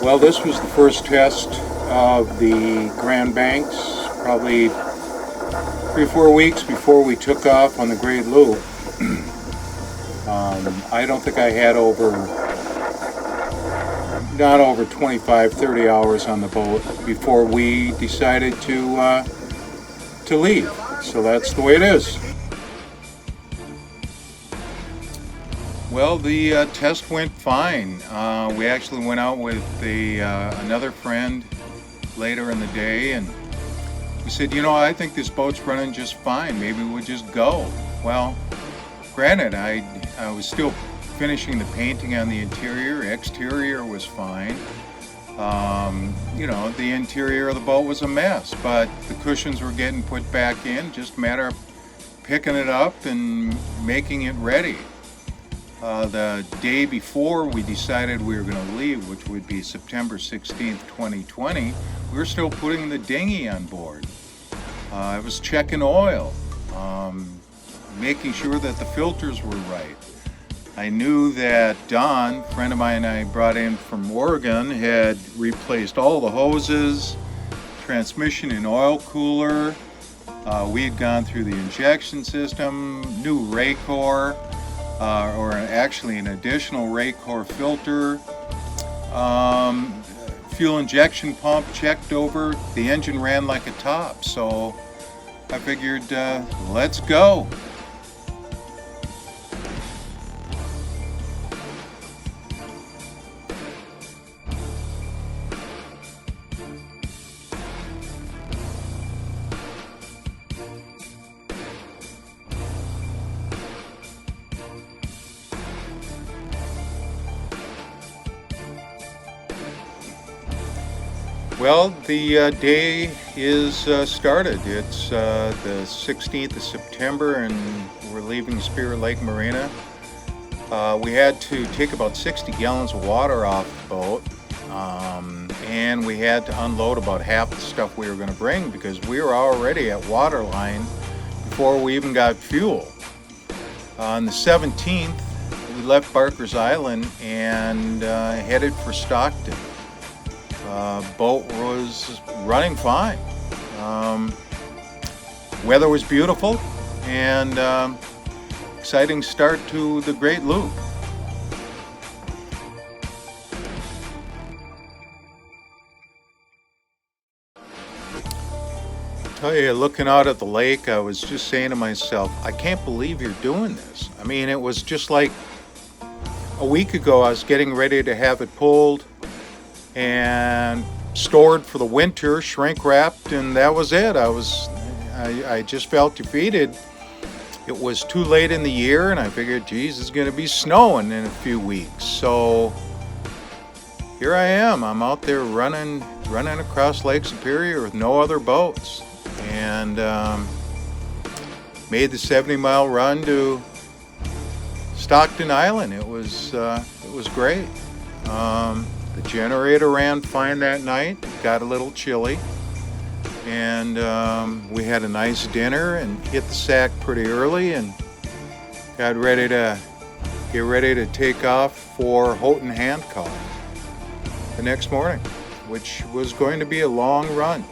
Well, this was the first test of the Grand Banks, probably 3-4 weeks before we took off on the Great Loop. I don't think I had not over 25-30 hours on the boat before we decided to leave. So that's the way it is. Well, the test went fine. We actually went out with another friend later in the day, and we said, I think this boat's running just fine. Maybe we'll just go. Well, granted, I was still finishing the painting on the interior. Exterior was fine. The interior of the boat was a mess, but the cushions were getting put back in. Just a matter of picking it up and making it ready. The day before we decided we were going to leave, which would be September 16th, 2020, we were still putting the dinghy on board. I was checking oil, making sure that the filters were right. I knew that Don, a friend of mine I brought in from Oregon, had replaced all the hoses, transmission and oil cooler. We had gone through the injection system, new Raycor, or actually an additional Raycor filter. Fuel injection pump checked over. The engine ran like a top, so I figured, let's go. Well, the day is started. It's the 16th of September, and we're leaving Spirit Lake Marina. We had to take about 60 gallons of water off the boat, and we had to unload about half the stuff we were going to bring because we were already at waterline before we even got fuel. On the 17th, we left Barker's Island and headed for Stockton. Boat was running fine. Weather was beautiful, and exciting start to the Great Loop. I tell you, looking out at the lake, I was just saying to myself, I can't believe you're doing this. I mean, it was just like a week ago I was getting ready to have it pulled and stored for the winter, shrink wrapped, and that was it. I just felt defeated. It was too late in the year, and I figured, geez, it's going to be snowing in a few weeks. So here I am. I'm out there running across Lake Superior with no other boats, and made the 70-mile run to Stockton Island. It was great. The generator ran fine that night. Got a little chilly, and we had a nice dinner and hit the sack pretty early, and got ready to take off for Houghton Hancock the next morning, which was going to be a long run.